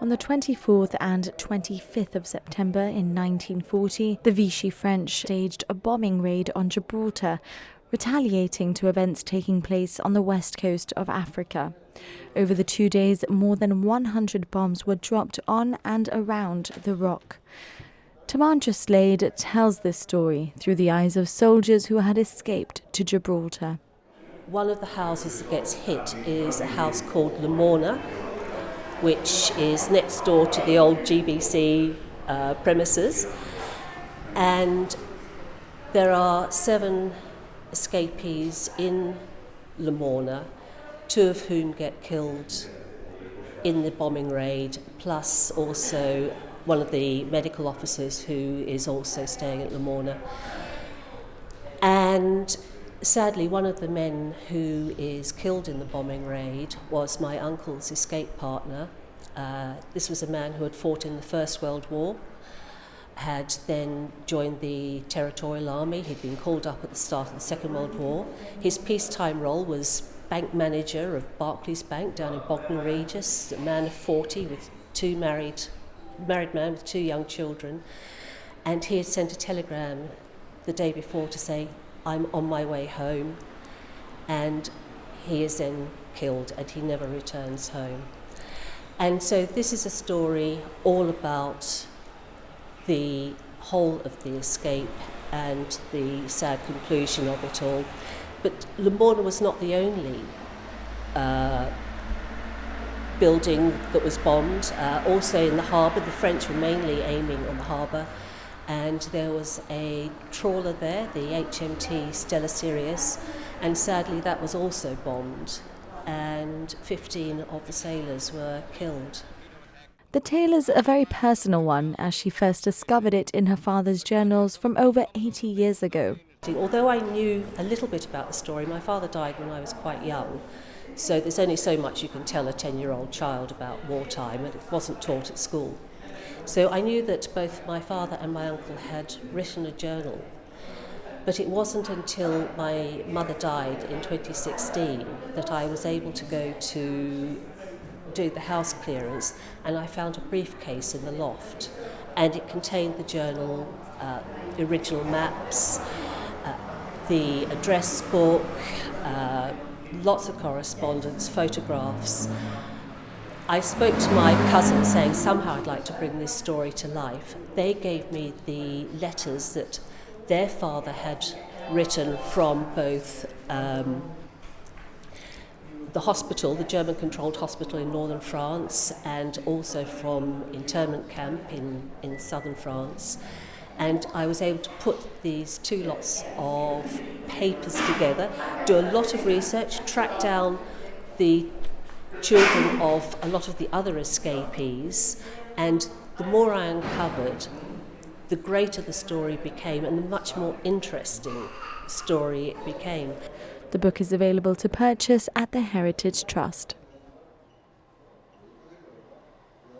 On the 24th and 25th of September in 1940, the Vichy French staged a bombing raid on Gibraltar, retaliating to events taking place on the west coast of Africa. Over the 2 days, more than 100 bombs were dropped on and around the rock. Timandra Slade tells this story through the eyes of soldiers who had escaped to Gibraltar. One of the houses that gets hit is a house called Lamorna, which is next door to the old GBC premises. And there are 7 escapees in Lamorna, 2 of whom get killed in the bombing raid, plus also one of the medical officers who is also staying at Lamorna. And sadly, one of the men who is killed in the bombing raid was my uncle's escape partner. This was a man who had fought in the First World War, had then joined the Territorial Army. He'd been called up at the start of the Second World War. His peacetime role was bank manager of Barclays Bank down in Bognor Regis, a man of 40 with 2 married man with 2 young children. And he had sent a telegram the day before to say, "I'm on my way home," and he is then killed and he never returns home. And so this is a story all about the whole of the escape and the sad conclusion of it all. But Lamorna was not the only building that was bombed. Also in the harbour, the French were mainly aiming on the harbour, and there was a trawler there, the HMT Stella Sirius, and sadly that was also bombed, and 15 of the sailors were killed. The tale is a very personal one, as she first discovered it in her father's journals from over 80 years ago. Although I knew a little bit about the story, my father died when I was quite young, so there's only so much you can tell a 10-year-old child about wartime, and it wasn't taught at school. So I knew that both my father and my uncle had written a journal, but it wasn't until my mother died in 2016 that I was able to go to do the house clearance, and I found a briefcase in the loft, and it contained the journal, the original maps, the address book, lots of correspondence, photographs. I spoke to my cousin saying somehow I'd like to bring this story to life. They gave me the letters that their father had written from both the hospital, the German-controlled hospital in northern France, and also from internment camp in southern France. And I was able to put these 2 lots of papers together, do a lot of research, track down the children of a lot of the other escapees, and the more I uncovered, the greater the story became and the much more interesting story it became. The book is available to purchase at the Heritage Trust.